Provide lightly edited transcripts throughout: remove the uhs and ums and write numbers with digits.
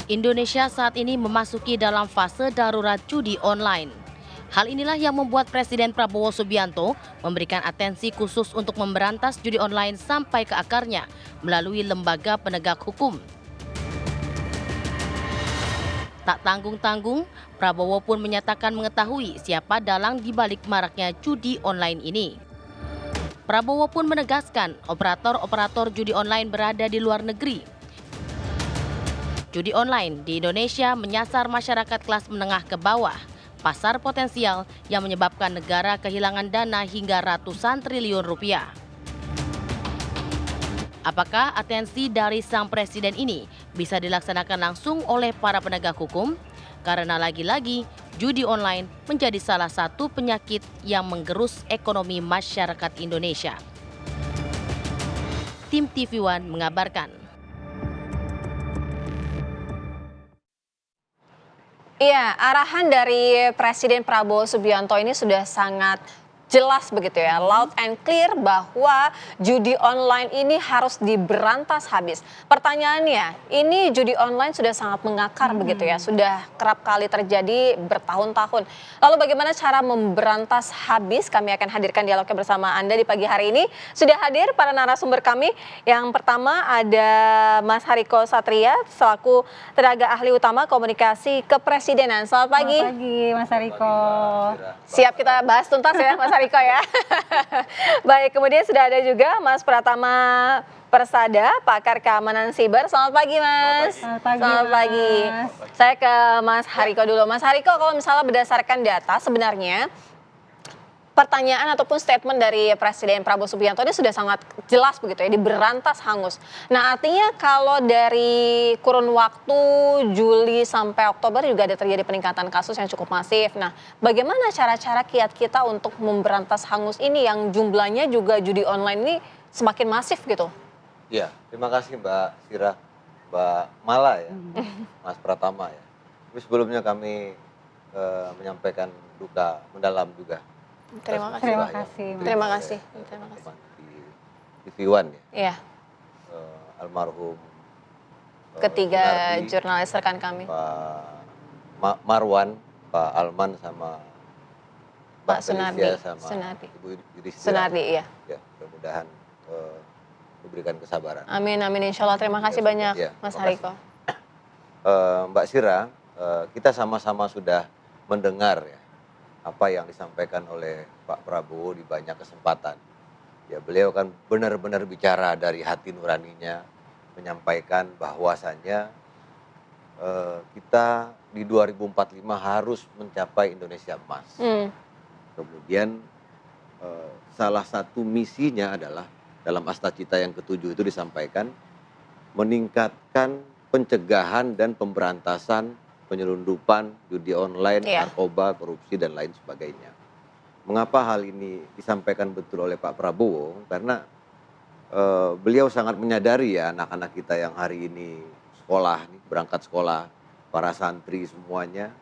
Indonesia saat ini memasuki dalam fase darurat judi online. Hal inilah yang membuat Presiden Prabowo Subianto memberikan atensi khusus untuk memberantas judi online sampai ke akarnya melalui lembaga penegak hukum. Tak tanggung-tanggung, Prabowo pun menyatakan mengetahui siapa dalang di balik maraknya judi online ini. Prabowo pun menegaskan operator-operator judi online berada di luar negeri. Judi online di Indonesia menyasar masyarakat kelas menengah ke bawah, pasar potensial yang menyebabkan negara kehilangan dana hingga ratusan triliun rupiah. Apakah atensi dari sang presiden ini bisa dilaksanakan langsung oleh para penegak hukum? Karena lagi-lagi judi online menjadi salah satu penyakit yang menggerus ekonomi masyarakat Indonesia. Tim TV One mengabarkan. Iya, arahan dari Presiden Prabowo Subianto ini sudah sangat jelas begitu ya, loud and clear bahwa judi online ini harus diberantas habis. Pertanyaannya, ini judi online sudah sangat mengakar begitu ya, sudah kerap kali terjadi bertahun-tahun. Lalu bagaimana cara memberantas habis? Kami akan hadirkan dialognya bersama Anda di pagi hari ini. Sudah hadir para narasumber kami. Yang pertama ada Mas Hariko Satria selaku tenaga ahli utama komunikasi kepresidenan. Selamat pagi. Selamat pagi Mas Hariko. Siap kita bahas tuntas ya Mas Hariko ya. Baik, kemudian sudah ada juga Mas Pratama Persada, pakar keamanan siber. Selamat pagi Mas. Selamat pagi. Mas. Saya ke Mas Hariko dulu. Mas Hariko, kalau misalnya berdasarkan data sebenarnya pertanyaan ataupun statement dari Presiden Prabowo Subianto ini sudah sangat jelas begitu ya, diberantas hangus. Nah, artinya kalau dari kurun waktu Juli sampai Oktober juga ada terjadi peningkatan kasus yang cukup masif. Nah, bagaimana cara-cara kiat kita untuk memberantas hangus ini yang jumlahnya juga judi online ini semakin masif gitu? Ya, terima kasih Mbak Sira, Mbak Mala ya, Mas Pratama ya. Tapi sebelumnya kami menyampaikan duka mendalam juga. Terima kasih. Terima kasih. Terima kasih. Terima kasih. Di TV One ya, Iya, almarhum ketiga Sunardi, jurnalis rekan kami. Pak Marwan, Pak Alman sama Pak Sunardi. Felicia sama Sunardi. Ibu Yudhistira. Sunardi, iya. Ya, mudah-mudahan diberikan kesabaran. Amin, amin. Insya Allah. Terima kasih banyak, Ya, Mas terima kasih. Hariko. Mbak Sira, kita sama-sama sudah mendengar ya apa yang disampaikan oleh Pak Prabowo di banyak kesempatan. Ya, beliau kan benar-benar bicara dari hati nuraninya, menyampaikan bahwasannya kita di 2045 harus mencapai Indonesia emas. Kemudian salah satu misinya adalah dalam Asta Cita yang ke-7 itu disampaikan meningkatkan pencegahan dan pemberantasan penyelundupan, judi online, narkoba, korupsi, dan lain sebagainya. Mengapa hal ini disampaikan betul oleh Pak Prabowo? Karena beliau sangat menyadari ya anak-anak kita yang hari ini sekolah, berangkat sekolah, para santri semuanya,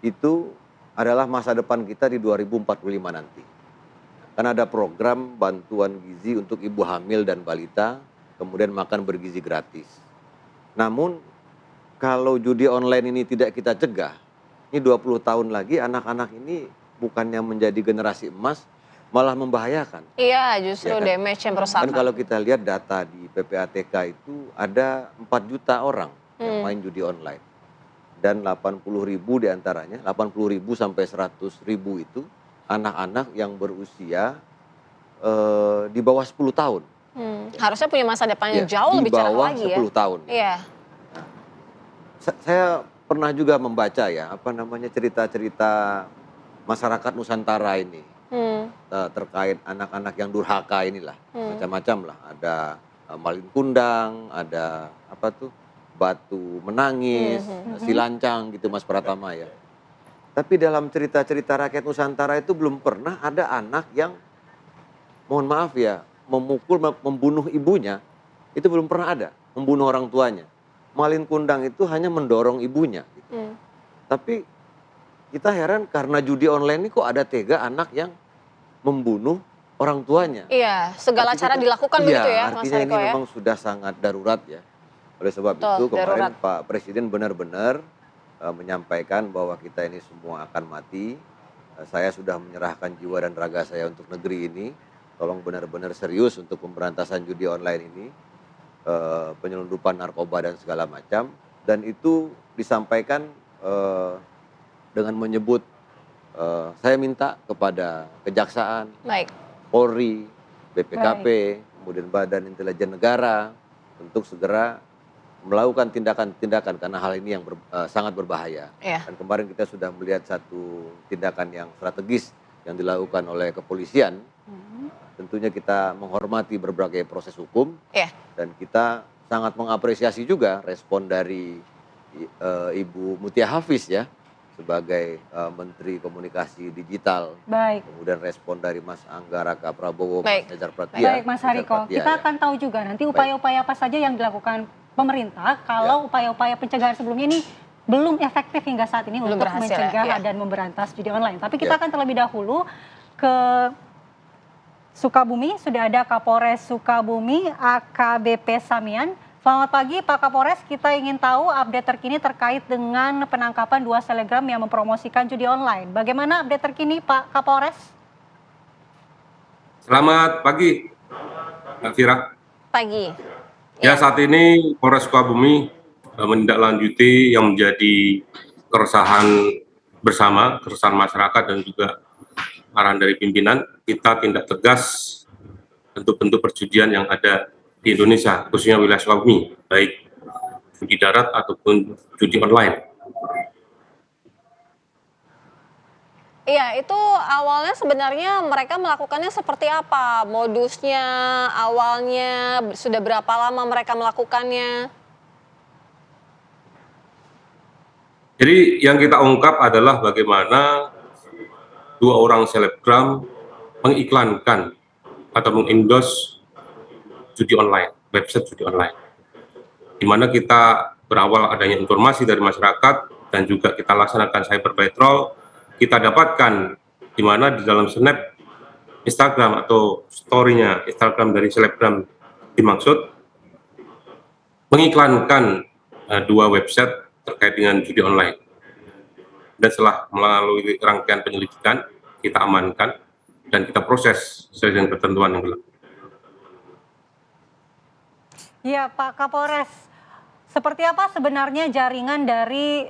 itu adalah masa depan kita di 2045 nanti. Karena ada program bantuan gizi untuk ibu hamil dan balita, kemudian makan bergizi gratis. Namun kalau judi online ini tidak kita cegah, ini 20 tahun lagi anak-anak ini bukannya menjadi generasi emas, malah membahayakan. Iya, justru Ya kan? damage yang merusak. Dan kalau kita lihat data di PPATK itu ada 4 juta orang yang main judi online. Dan 80.000 diantaranya, 80.000 sampai 100.000 itu anak-anak yang berusia di bawah 10 tahun. Harusnya punya masa depan yang Ya, jauh lebih cerah di lagi ya. bawah 10 tahun. Iya. Saya pernah juga membaca ya, cerita-cerita masyarakat Nusantara ini terkait anak-anak yang durhaka inilah, macam-macam lah. Ada malin kundang, ada batu menangis, silancang gitu Mas Pratama ya. Tapi dalam cerita-cerita rakyat Nusantara itu belum pernah ada anak yang, mohon maaf ya, memukul, membunuh ibunya, itu belum pernah ada, membunuh orang tuanya. Malin kundang itu hanya mendorong ibunya. Gitu. Tapi kita heran karena judi online ini kok ada tega anak yang membunuh orang tuanya. Iya, segala cara dilakukan begitu ya Mas artinya Hariko ini ya. memang sudah sangat darurat ya. Oleh sebab Betul, itu kemarin darurat. Pak Presiden benar-benar menyampaikan bahwa kita ini semua akan mati. Saya sudah menyerahkan jiwa dan raga saya untuk negeri ini. Tolong benar-benar serius untuk pemberantasan judi online ini, penyelundupan narkoba dan segala macam. Dan itu disampaikan dengan menyebut, saya minta kepada Kejaksaan, Baik. Polri, BPKP, kemudian Badan Intelijen Negara untuk segera melakukan tindakan-tindakan karena hal ini yang sangat berbahaya. Iya. Dan kemarin kita sudah melihat satu tindakan yang strategis yang dilakukan oleh kepolisian. Tentunya kita menghormati berbagai proses hukum Iya. dan kita sangat mengapresiasi juga respon dari Ibu Mutia Hafiz ya sebagai Menteri Komunikasi Digital. Baik. Kemudian respon dari Mas Angga Raka Prabowo, Baik. Mas Nejar Pratia. Baik Mas Hariko, kita ya. akan tahu juga nanti upaya-upaya apa saja yang dilakukan pemerintah kalau upaya-upaya pencegahan sebelumnya ini belum efektif hingga saat ini Belum untuk berhasil, mencegah ya. dan memberantas judi online. Tapi kita akan terlebih dahulu ke Sukabumi, sudah ada Kapolres Sukabumi AKBP Samian. Selamat pagi Pak Kapolres, kita ingin tahu update terkini terkait dengan penangkapan 2 selegram yang mempromosikan judi online. Bagaimana update terkini Pak Kapolres? Selamat pagi, Mbak Fira. Pagi. Ya, saat ini Polres Sukabumi menindaklanjuti yang menjadi keresahan bersama, keresahan masyarakat dan juga arahan dari pimpinan. Kita tindak tegas bentuk-bentuk perjudian yang ada di Indonesia, khususnya wilayah Sukabumi, baik judi darat ataupun judi online. Iya, itu awalnya sebenarnya mereka melakukannya seperti apa? Modusnya, awalnya, sudah berapa lama mereka melakukannya? Jadi yang kita ungkap adalah bagaimana 2 orang selebgram mengiklankan atau mengendorse judi online, website judi online. Di mana kita berawal adanya informasi dari masyarakat dan juga kita laksanakan cyber patrol, kita dapatkan di mana di dalam snap Instagram atau story-nya Instagram dari selebgram dimaksud mengiklankan 2 website terkait dengan judi online. Dan setelah melalui rangkaian penyelidikan, kita amankan dan kita proses sesuai dengan ketentuan yang berlaku. Ya Pak Kapolres, seperti apa sebenarnya jaringan dari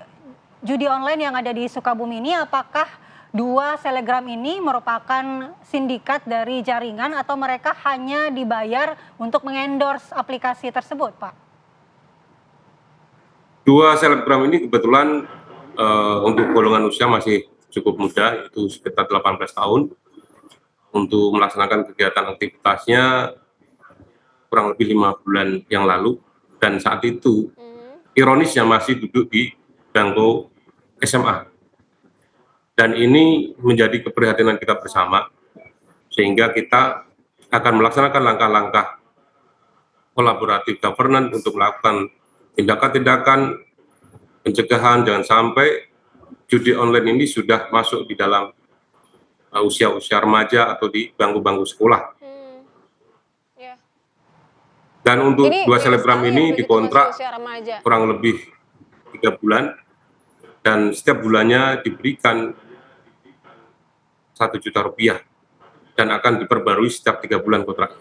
judi online yang ada di Sukabumi ini? Apakah 2 selegram ini merupakan sindikat dari jaringan atau mereka hanya dibayar untuk mengendorse aplikasi tersebut Pak? 2 selebgram ini kebetulan untuk golongan usia masih cukup muda, itu sekitar 18 tahun. Untuk melaksanakan kegiatan aktivitasnya kurang lebih 5 bulan yang lalu, dan saat itu ironisnya masih duduk di bangku SMA. Dan ini menjadi keprihatinan kita bersama, sehingga kita akan melaksanakan langkah-langkah kolaboratif governance untuk melakukan tindakan-tindakan pencegahan jangan sampai judi online ini sudah masuk di dalam usia-usia remaja atau di bangku-bangku sekolah. Ya. Dan untuk Ini 2 selebgram sekali ini begitu dikontrak masih usia remaja. kurang lebih 3 bulan dan setiap bulannya diberikan Rp1 juta dan akan diperbarui setiap 3 bulan kontrak.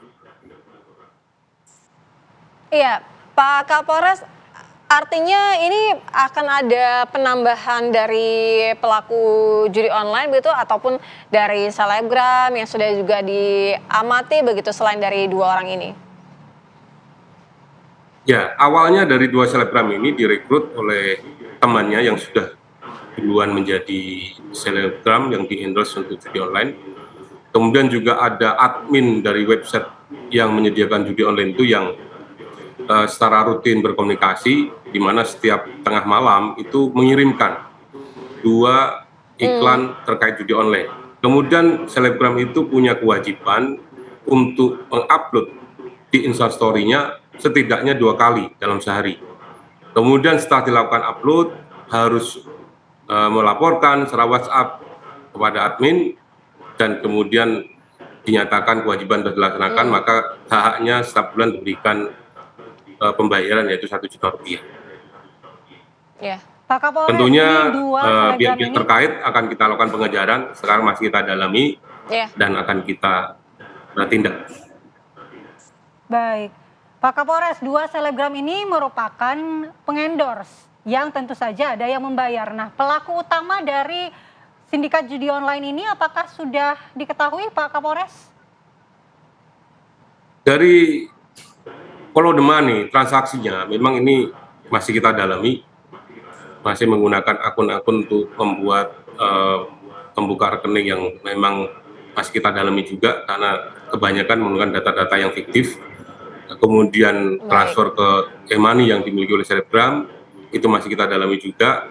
Iya, Pak Kapolres, artinya ini akan ada penambahan dari pelaku judi online begitu ataupun dari selebgram yang sudah juga diamati begitu selain dari 2 orang ini? Ya, awalnya dari 2 selebgram ini direkrut oleh temannya yang sudah duluan menjadi selebgram yang di-endorse untuk judi online. Kemudian juga ada admin dari website yang menyediakan judi online itu yang secara rutin berkomunikasi, di mana setiap tengah malam itu mengirimkan 2 iklan terkait judi online. Kemudian selebgram itu punya kewajiban untuk mengupload di Instastory-nya setidaknya 2 kali dalam sehari. Kemudian setelah dilakukan upload harus melaporkan secara WhatsApp kepada admin dan kemudian dinyatakan kewajiban sudah dilaksanakan, maka hak-haknya setiap bulan diberikan pembayaran yaitu Rp1 juta. Ya. Pak Kapolres, Tentunya ini dua selebgram pihak-pihak ini terkait akan kita lakukan pengejaran, sekarang masih kita dalami Ya. dan akan kita tindak. baik. Pak Kapolres, dua selebgram ini merupakan pengendorse yang tentu saja ada yang membayar. Nah, pelaku utama dari sindikat judi online ini apakah sudah diketahui Pak Kapolres? Dari follow the money, transaksinya memang ini masih kita dalami, masih menggunakan akun-akun untuk membuat pembuka rekening yang memang masih kita dalami juga karena kebanyakan menggunakan data-data yang fiktif, kemudian transfer ke e-money yang dimiliki oleh selebgram, itu masih kita dalami juga,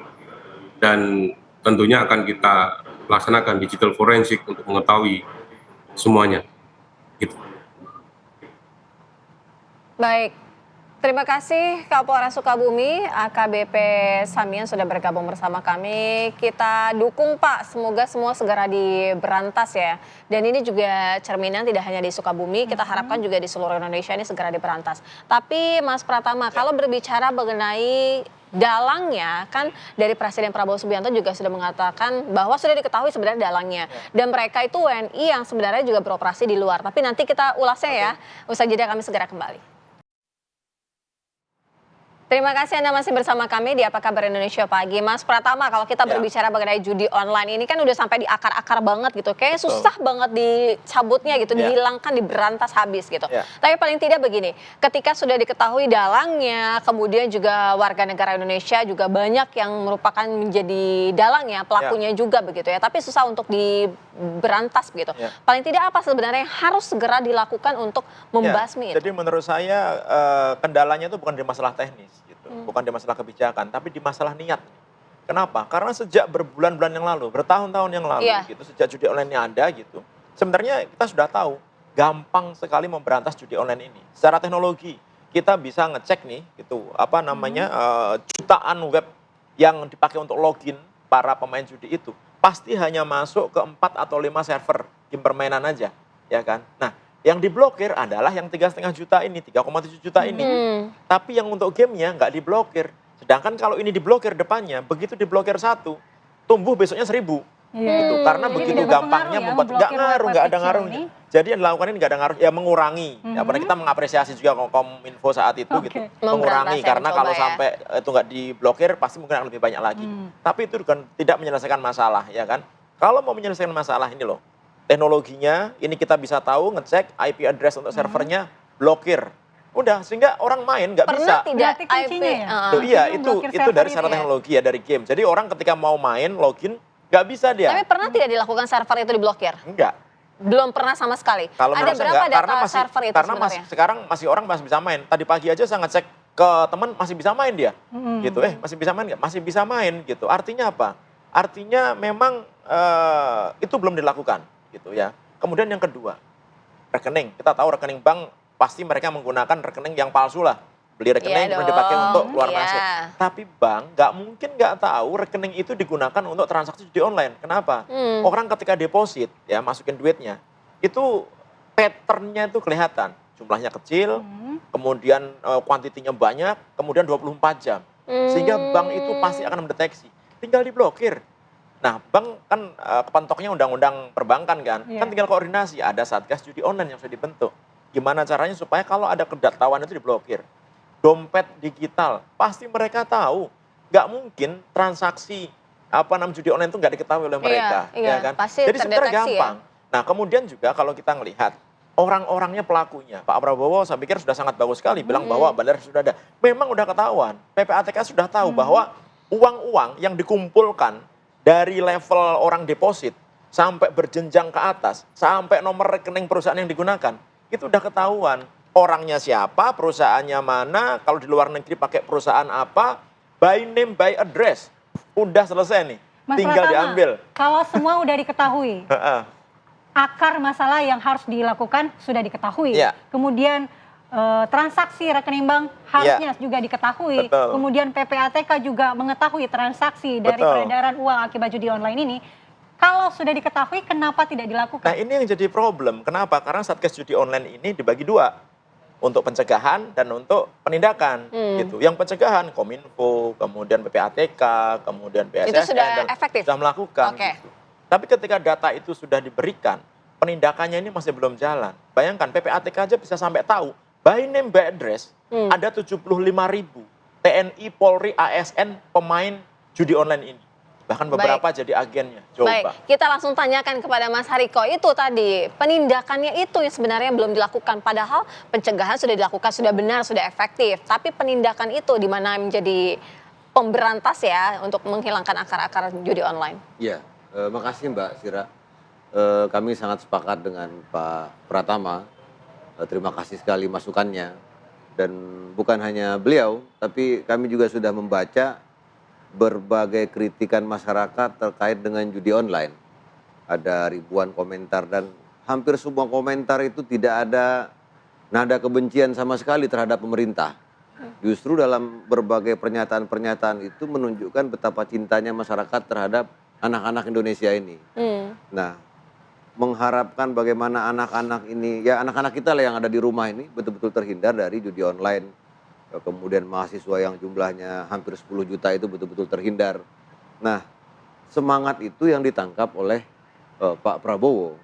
dan tentunya akan kita laksanakan digital forensik untuk mengetahui semuanya. Gitu. Baik, terima kasih Kapolres Sukabumi, AKBP Samian sudah bergabung bersama kami. Kita dukung Pak, semoga semua segera diberantas ya. Dan ini juga cerminan tidak hanya di Sukabumi, kita harapkan juga di seluruh Indonesia ini segera diberantas. Tapi Mas Pratama, kalau berbicara mengenai dalangnya, kan dari Presiden Prabowo Subianto juga sudah mengatakan bahwa sudah diketahui sebenarnya dalangnya. Dan mereka itu WNI yang sebenarnya juga beroperasi di luar. Tapi nanti kita ulasnya ya, usai jeda kami segera kembali. Terima kasih Anda masih bersama kami di Apa Kabar Indonesia Pagi. Mas Pratama, kalau kita berbicara mengenai judi online ini kan udah sampai di akar-akar banget gitu. Kayaknya susah banget dicabutnya gitu, dihilangkan, diberantas habis gitu. Tapi paling tidak begini, ketika sudah diketahui dalangnya, kemudian juga warga negara Indonesia juga banyak yang merupakan menjadi dalangnya, pelakunya juga begitu ya. Tapi susah untuk diberantas begitu. Paling tidak apa sebenarnya yang harus segera dilakukan untuk membasmi itu? Jadi menurut saya kendalanya itu bukan di masalah teknis. Bukan di masalah kebijakan, tapi di masalah niat. Kenapa? Karena sejak berbulan-bulan yang lalu, bertahun-tahun yang lalu, gitu, sejak judi online ini ada, gitu. Sebenarnya kita sudah tahu, gampang sekali memberantas judi online ini. Secara teknologi, kita bisa ngecek nih, gitu, apa namanya, jutaan web yang dipakai untuk login para pemain judi itu, pasti hanya masuk ke 4 atau 5 server game permainan aja, ya kan? Nah, yang diblokir adalah yang 3,5 juta ini, 3,7 juta ini. Tapi yang untuk gamenya nggak diblokir. Sedangkan kalau ini diblokir depannya, begitu diblokir satu, tumbuh besoknya 1000. Gitu. Karena Jadi begitu tidak gampangnya berpengaruh ya, membuat, nggak ngaruh, nggak ada kecil ngaruhnya. ini. Jadi yang dilakukan ini nggak ada ngaruh, ya mengurangi. Ya, padahal kita mengapresiasi juga Kominfo saat itu gitu. Mengurangi, Memberantas ya, karena mencoba kalau ya. sampai itu nggak diblokir, pasti mungkin akan lebih banyak lagi. Tapi itu kan tidak menyelesaikan masalah, ya kan. Kalau mau menyelesaikan masalah ini loh, teknologinya ini kita bisa tahu, ngecek IP address untuk servernya, blokir. Udah, sehingga orang main nggak bisa. Pernah tidak Berarti kuncinya ya? Tuh, iya, Blokir itu server dari itu secara ya? teknologi ya, dari game. Jadi orang ketika mau main, login, nggak bisa dia. Tapi pernah tidak dilakukan server itu diblokir? Enggak. Belum pernah sama sekali. Kalau Ada menurut saya berapa enggak, data karena masih, server itu karena sebenarnya? sekarang masih orang masih bisa main. Tadi pagi aja saya ngecek ke teman, masih bisa main dia. Gitu, masih bisa main nggak? Masih bisa main gitu. Artinya apa? Artinya memang itu belum dilakukan gitu ya. Kemudian yang kedua, rekening. Kita tahu rekening bank pasti mereka menggunakan rekening yang palsu lah. Beli rekening kemudian dipakai untuk keluar masuk. Tapi bank nggak mungkin nggak tahu rekening itu digunakan untuk transaksi judi online. Kenapa? Orang ketika deposit ya masukin duitnya, itu patternnya itu kelihatan. Jumlahnya kecil, kemudian kuantitinya banyak, kemudian 24 jam. Sehingga bank itu pasti akan mendeteksi. Tinggal diblokir. Nah, bank kan kepantoknya undang-undang perbankan kan. Kan tinggal koordinasi, ada Satgas Judi Online yang sudah dibentuk. Gimana caranya supaya kalau ada kedatawan itu diblokir. Dompet digital, pasti mereka tahu. Nggak mungkin transaksi judi online itu nggak diketahui oleh mereka. Iya, ya kan? pasti Jadi sebenarnya terdeteksi gampang. Nah, kemudian juga kalau kita melihat orang-orangnya pelakunya, Pak Prabowo saya pikir sudah sangat bagus sekali bilang bahwa bandar sudah ada. Memang udah ketahuan, PPATK sudah tahu bahwa uang-uang yang dikumpulkan dari level orang deposit sampai berjenjang ke atas, sampai nomor rekening perusahaan yang digunakan, itu udah ketahuan. Orangnya siapa, perusahaannya mana, kalau di luar negeri pakai perusahaan apa, by name, by address. Udah selesai nih, Mas tinggal Pratama, diambil. kalau semua udah diketahui, akar masalah yang harus dilakukan sudah diketahui. Kemudian transaksi rekening bank harusnya juga diketahui. Betul. Kemudian PPATK juga mengetahui transaksi dari peredaran uang akibat judi online ini. Kalau sudah diketahui, kenapa tidak dilakukan? Nah, ini yang jadi problem. Kenapa? Karena Satgas Judi Online ini dibagi dua. untuk pencegahan dan untuk penindakan gitu. Yang pencegahan Kominfo, kemudian PPATK, kemudian BSSN Itu sudah efektif? sudah melakukan. Oke. Gitu. Tapi ketika data itu sudah diberikan, penindakannya ini masih belum jalan. Bayangkan PPATK aja bisa sampai tahu by name by address ada 75.000 TNI, Polri, ASN pemain judi online ini. Bahkan beberapa jadi agennya. Coba. Baik, kita langsung tanyakan kepada Mas Hariko. Itu tadi, penindakannya itu yang sebenarnya belum dilakukan. Padahal pencegahan sudah dilakukan, sudah benar, sudah efektif. Tapi penindakan itu di mana menjadi pemberantas ya untuk menghilangkan akar-akar judi online. Iya, makasih Mbak Sira. Kami sangat sepakat dengan Pak Pratama. Terima kasih sekali masukannya. Dan bukan hanya beliau, tapi kami juga sudah membaca berbagai kritikan masyarakat terkait dengan judi online. Ada ribuan komentar dan hampir semua komentar itu tidak ada nada kebencian sama sekali terhadap pemerintah. Justru dalam berbagai pernyataan-pernyataan itu menunjukkan betapa cintanya masyarakat terhadap anak-anak Indonesia ini. Nah, mengharapkan bagaimana anak-anak ini, ya anak-anak kita lah yang ada di rumah ini betul-betul terhindar dari judi online. Kemudian mahasiswa yang jumlahnya hampir 10 juta itu betul-betul terhindar. Nah, semangat itu yang ditangkap oleh Pak Prabowo.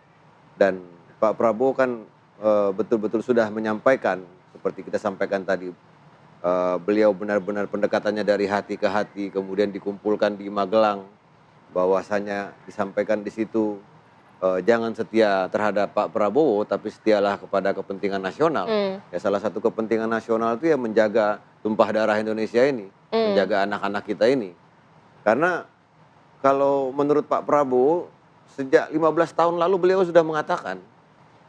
Dan Pak Prabowo kan betul-betul sudah menyampaikan, seperti kita sampaikan tadi, beliau benar-benar pendekatannya dari hati ke hati, kemudian dikumpulkan di Magelang, bahwasanya disampaikan di situ, jangan setia terhadap Pak Prabowo, tapi setialah kepada kepentingan nasional. Ya, salah satu kepentingan nasional itu ya menjaga tumpah darah Indonesia ini, menjaga anak-anak kita ini. Karena kalau menurut Pak Prabowo, sejak 15 tahun lalu beliau sudah mengatakan,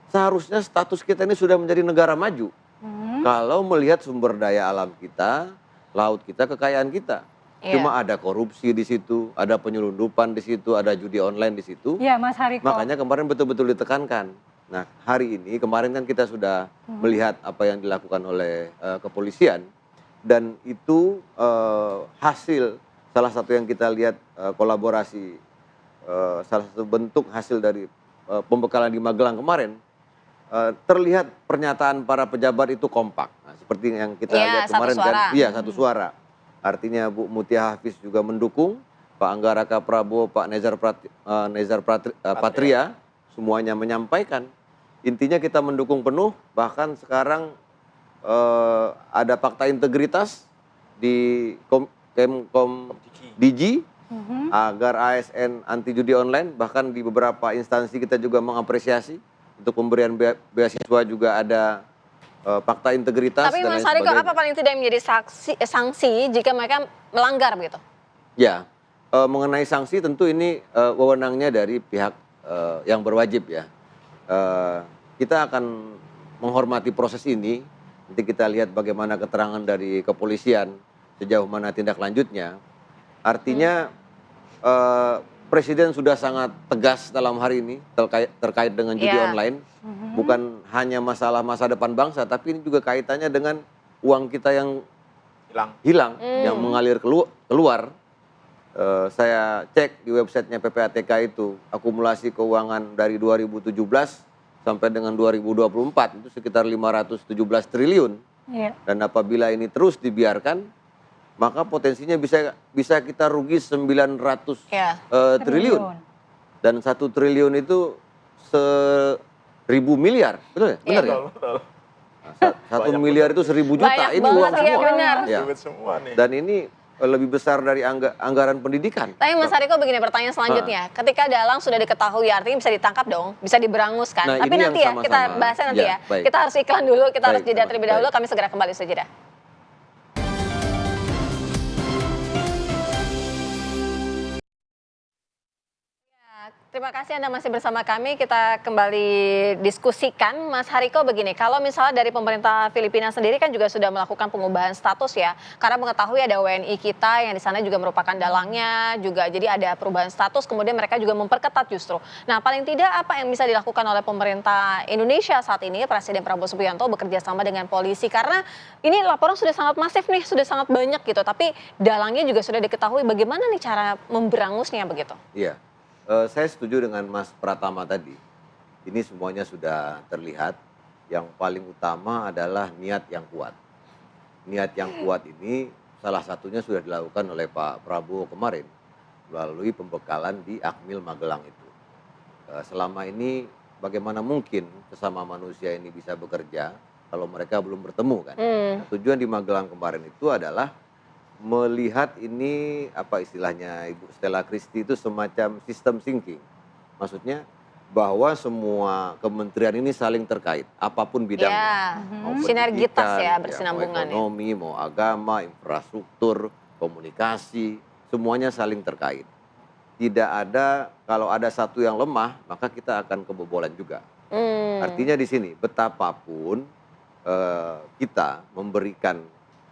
seharusnya status kita ini sudah menjadi negara maju. Kalau melihat sumber daya alam kita, laut kita, kekayaan kita. Cuma ada korupsi di situ, ada penyelundupan di situ, ada judi online di situ. Iya, Mas Hariko. Makanya kemarin betul-betul ditekankan. Nah, hari ini kemarin kan kita sudah melihat apa yang dilakukan oleh kepolisian, dan itu hasil salah satu yang kita lihat kolaborasi, salah satu bentuk hasil dari pembekalan di Magelang kemarin. Terlihat pernyataan para pejabat itu kompak. Nah, seperti yang kita lihat kemarin kan, iya satu suara. Artinya Bu Mutia Hafiz juga mendukung, Pak Anggaraka Prabowo, Pak Nezar Patria, semuanya menyampaikan. Intinya kita mendukung penuh, bahkan sekarang ada fakta integritas di Kemkom Digi agar ASN anti judi online, bahkan di beberapa instansi kita juga mengapresiasi untuk pemberian beasiswa juga ada fakta integritas. Tapi Mas Hariko, apa paling tidak menjadi sanksi jika mereka melanggar begitu? Ya, mengenai sanksi tentu ini wewenangnya dari pihak yang berwajib ya. Kita akan menghormati proses ini, nanti kita lihat bagaimana keterangan dari kepolisian, sejauh mana tindak lanjutnya. Artinya Presiden sudah sangat tegas dalam hari ini terkait dengan judi online. Bukan hanya masalah masa depan bangsa, tapi ini juga kaitannya dengan uang kita yang hilang, yang mengalir keluar. Saya cek di websitenya PPATK itu, akumulasi keuangan dari 2017 sampai dengan 2024 itu sekitar 517 triliun. Dan apabila ini terus dibiarkan, maka potensinya bisa kita rugi 900 triliun. Dan 1 triliun itu 1.000 miliar, betul ya? Benar ya? Betul. 1 miliar itu 1.000 juta, Banyak ini banget, uang iya, semua. benar. Ya. Semua nih. Dan ini lebih besar dari anggaran pendidikan. Tapi Mas Hariko begini, pertanyaan selanjutnya. Ketika dalang sudah diketahui, artinya bisa ditangkap dong, bisa diberangus kan. Nah, tapi ini nanti yang ya, kita sama-sama. bahasnya nanti Ya, ya. baik. Kita harus iklan dulu, kita harus Baik, jeda terlebih dahulu, baik. kami segera kembali usai jeda. Terima kasih Anda masih bersama kami. Kita kembali diskusikan. Mas Hariko begini, kalau misalnya dari pemerintah Filipina sendiri kan juga sudah melakukan pengubahan status ya. Karena mengetahui ada WNI kita yang di sana juga merupakan dalangnya juga. Jadi ada perubahan status, kemudian mereka juga memperketat justru. Nah, paling tidak apa yang bisa dilakukan oleh pemerintah Indonesia saat ini, Presiden Prabowo Subianto bekerja sama dengan polisi. Karena ini laporan sudah sangat masif nih, sudah sangat banyak gitu. Tapi dalangnya juga sudah diketahui. Bagaimana nih cara memberangusnya begitu? Iya. Saya setuju dengan Mas Pratama tadi. Ini semuanya sudah terlihat. yang paling utama adalah niat yang kuat. Niat yang kuat ini salah satunya sudah dilakukan oleh Pak Prabowo kemarin melalui pembekalan di Akmil Magelang itu. Selama ini bagaimana mungkin sesama manusia ini bisa bekerja kalau mereka belum bertemu kan? Nah, tujuan di Magelang kemarin itu adalah melihat ini apa istilahnya Ibu Stella Christie itu semacam sistem thinking. Maksudnya bahwa semua kementerian ini saling terkait, apapun bidangnya. Mau Sinergitas pendidikan, ya, bersinambungan. mau ekonomi, mau agama, infrastruktur, komunikasi, semuanya saling terkait. Tidak ada, kalau ada satu yang lemah, maka kita akan kebobolan juga. Artinya di sini, betapapun kita memberikan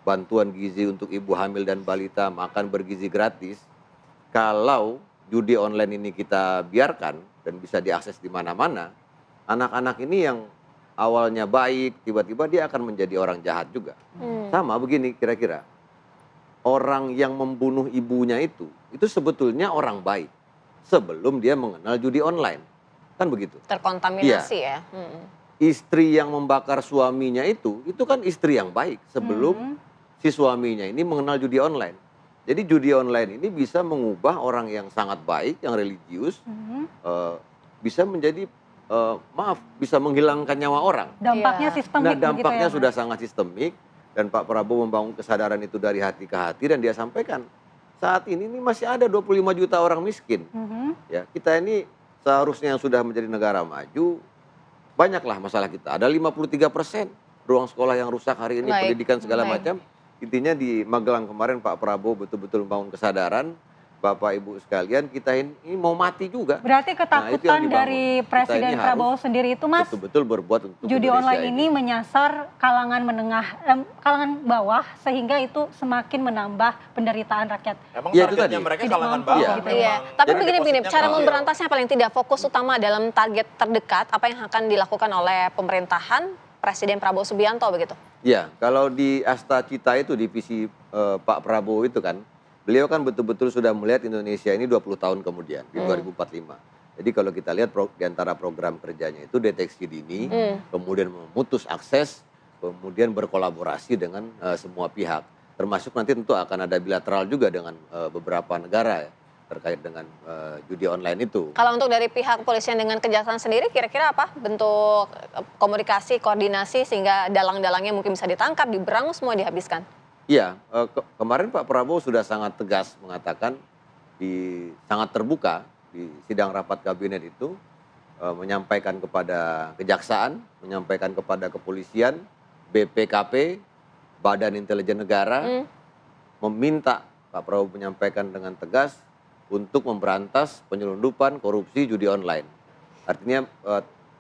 bantuan gizi untuk ibu hamil dan balita, makan bergizi gratis, kalau judi online ini kita biarkan dan bisa diakses di mana-mana, anak-anak ini yang awalnya baik, tiba-tiba dia akan menjadi orang jahat juga. Sama begini kira-kira, orang yang membunuh ibunya itu sebetulnya orang baik sebelum dia mengenal judi online, kan begitu? Terkontaminasi ya. Istri yang membakar suaminya itu kan istri yang baik sebelum si suaminya ini mengenal judi online. Jadi judi online ini bisa mengubah orang yang sangat baik, yang religius, bisa menjadi, bisa menghilangkan nyawa orang. Dampaknya sistemik. Nah, dampaknya begitu ya, sudah sangat sistemik, dan Pak Prabowo membangun kesadaran itu dari hati ke hati, dan dia sampaikan, saat ini masih ada 25 juta orang miskin. Ya, kita ini seharusnya yang sudah menjadi negara maju, banyaklah masalah kita. Ada 53% ruang sekolah yang rusak hari ini, pendidikan segala macam. Intinya di Magelang kemarin Pak Prabowo betul-betul membangun kesadaran, Bapak Ibu sekalian, kita ini mau mati juga. Berarti ketakutan dari Presiden Prabowo sendiri itu, Mas, betul-betul berbuat untuk judi Indonesia online ini menyasar kalangan menengah, kalangan bawah, sehingga itu semakin menambah penderitaan rakyat. Emang Ya, itu targetnya tadi. mereka Tidak kalangan mampu, bawah. gitu. Iya, memang. tapi Jadi begini, depositnya cara kecil. memberantasnya paling tidak fokus utama dalam target terdekat, apa yang akan dilakukan oleh pemerintahan Presiden Prabowo Subianto begitu? Ya, kalau di Asta Cita itu, divisi Pak Prabowo itu kan, beliau kan betul-betul sudah melihat Indonesia ini 20 tahun kemudian, di 2045. Jadi kalau kita lihat di antara program kerjanya itu deteksi dini, kemudian memutus akses, kemudian berkolaborasi dengan semua pihak. Termasuk nanti tentu akan ada bilateral juga dengan beberapa negara ya, terkait dengan judi online itu. Kalau untuk dari pihak kepolisian dengan kejaksaan sendiri, kira-kira apa bentuk komunikasi, koordinasi sehingga dalang-dalangnya mungkin bisa ditangkap, diberangus, semua dihabiskan? Iya, kemarin Pak Prabowo sudah sangat tegas mengatakan, sangat terbuka di sidang rapat kabinet itu, menyampaikan kepada kejaksaan, menyampaikan kepada kepolisian, BPKP, Badan Intelijen Negara, meminta Pak Prabowo menyampaikan dengan tegas untuk memberantas penyelundupan korupsi judi online. Artinya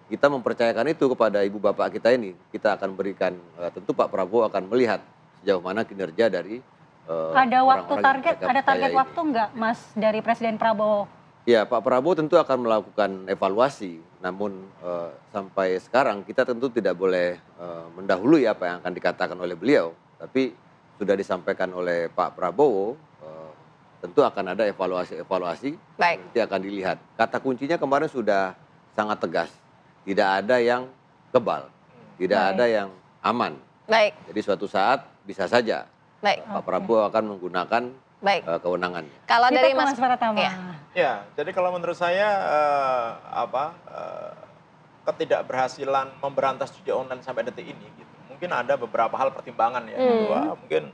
kita mempercayakan itu kepada ibu bapak kita ini. Kita akan berikan, tentu Pak Prabowo akan melihat sejauh mana kinerja dari Ada waktu orang-orang yang target, mereka ada percaya target ini. waktu nggak, Mas, dari Presiden Prabowo? Ya, Pak Prabowo tentu akan melakukan evaluasi. Namun sampai sekarang kita tentu tidak boleh mendahului apa yang akan dikatakan oleh beliau. Tapi sudah disampaikan oleh Pak Prabowo, tentu akan ada evaluasi-evaluasi. Baik. Nanti akan dilihat. Kata kuncinya kemarin sudah sangat tegas. Tidak ada yang kebal, tidak Baik. ada yang aman. Baik, Jadi suatu saat bisa saja baik, Pak Prabowo akan menggunakan baik. kewenangannya. Kalau Kita dari ke Mas, Pratama. ya. Ya, jadi kalau menurut saya ketidakberhasilan memberantas judi online sampai detik ini, gitu. Mungkin ada beberapa hal pertimbangan ya. Wah, mungkin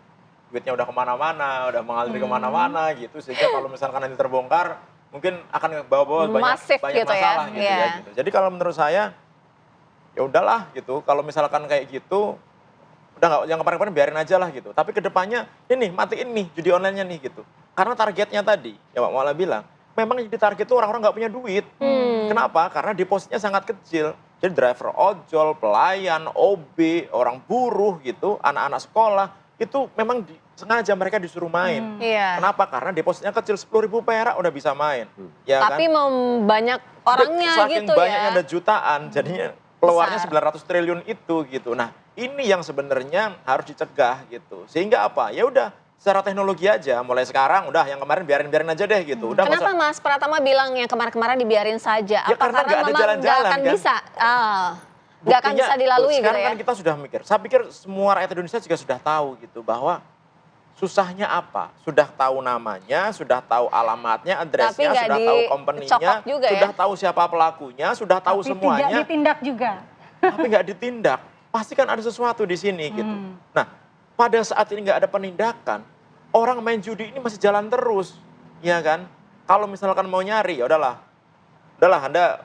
duitnya udah kemana-mana, udah mengalir kemana-mana gitu, sehingga kalau misalkan nanti terbongkar, mungkin akan bawa-bawa Masif banyak gitu ya, masalah gitu iya. ya. Gitu. Jadi kalau menurut saya, ya udahlah gitu. Kalau misalkan kayak gitu, udah nggak, yang kemarin-kemarin biarin aja lah gitu. Tapi kedepannya ini matiin nih judi online-nya nih gitu. Karena targetnya tadi, ya Pak Mala bilang, memang di target itu orang-orang nggak punya duit. Kenapa? Karena depositnya sangat kecil. Jadi driver ojol, pelayan, OB, orang buruh gitu, anak-anak sekolah, itu memang sengaja mereka disuruh main. Iya. Kenapa? Karena depositnya kecil, 10.000 perak udah bisa main. Ya Tapi kan? banyak orangnya Saking gitu banyaknya ya. ada jutaan, jadinya keluarnya Besar. 900 triliun itu gitu. Nah, ini yang sebenarnya harus dicegah gitu. Sehingga apa? Ya udah secara teknologi aja, mulai sekarang udah yang kemarin biarin aja deh gitu. Udah nggak Kenapa usah- Mas Pratama bilang yang kemarin-kemarin dibiarin saja? Ya Apa karena nggak ada memang nggak jalan-jalan, akan kan? bisa? Nggak akan bisa dilalui gitu sekarang ya? kan kita sudah mikir. Saya pikir semua rakyat Indonesia juga sudah tahu gitu bahwa susahnya apa? Sudah tahu namanya, sudah tahu alamatnya, addressnya, nggak sudah tahu company-nya, dicokok juga ya? sudah tahu siapa pelakunya, sudah tahu Tapi semuanya. tidak ditindak juga. Tapi nggak ditindak. Pasti kan ada sesuatu di sini gitu. Nah, pada saat ini nggak ada penindakan, orang main judi ini masih jalan terus, ya kan? Kalau misalkan mau nyari, ya udahlah Anda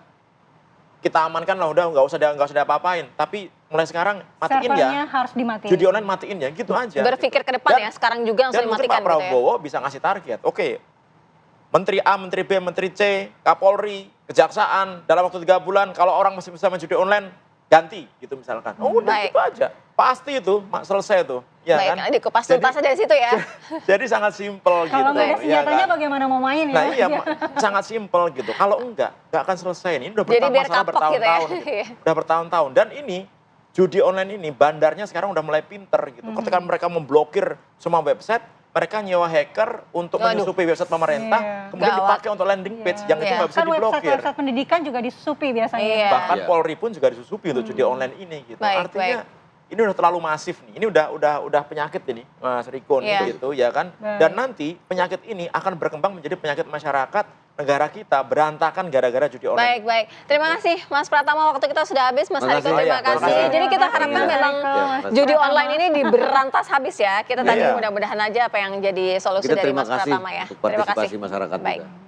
kita amankan lah, udah nggak usah apa-apain. Tapi mulai sekarang matiin Servernya ya. harus dimatiin. Judi online matiin ya, gitu aja. Berpikir ke depan ya, sekarang juga langsung Dan mungkin dimatikan Pak gitu ya. Prabowo bisa ngasih target. Oke, Menteri A, Menteri B, Menteri C, Kapolri, Kejaksaan, dalam waktu 3 bulan, kalau orang masih bisa main judi online, ganti gitu misalkan. Oh udah Baik. gitu aja. Pasti itu, selesai tuh. Ya Baik, kan? dikupas tuntas dari situ ya. Jadi sangat simpel gitu. Kalau nggak ada ya senjatanya kan? bagaimana mau main ya? Nah iya, sangat simpel gitu. Kalau enggak akan selesai. Ini udah Jadi biar masalah kapok gitu ya. bertahun-tahun. Udah bertahun-tahun. Dan ini, judi online ini, bandarnya sekarang udah mulai pinter gitu. Ketika mereka memblokir semua website, mereka nyewa hacker untuk Waduh. menyusupi website pemerintah, Iya. kemudian Gawat. dipakai untuk landing page, yang itu Iya. nggak bisa Kan diblokir. website-website pendidikan juga disusupi biasanya. Iya. Bahkan Iya. Polri pun juga disusupi untuk judi online ini gitu. Baik, Artinya ini udah terlalu masif nih. Ini udah penyakit ini, Mas Riko Iya. nih, gitu ya kan. Baik. Dan nanti penyakit ini akan berkembang menjadi penyakit masyarakat negara kita berantakan gara-gara judi online. Baik. Terima kasih Mas Pratama, waktu kita sudah habis. Mas Hariko, Makasih. terima Iya, kasih. makasih. Jadi kita harapkan Terima kasih, memang Mas Hariko. judi online ini diberantas habis ya. Kita tadi Iya. mudah-mudahan aja apa yang jadi solusi Kita dari terima Mas kasih Pratama ya. untuk Terima kasih. partisipasi masyarakat Baik. juga.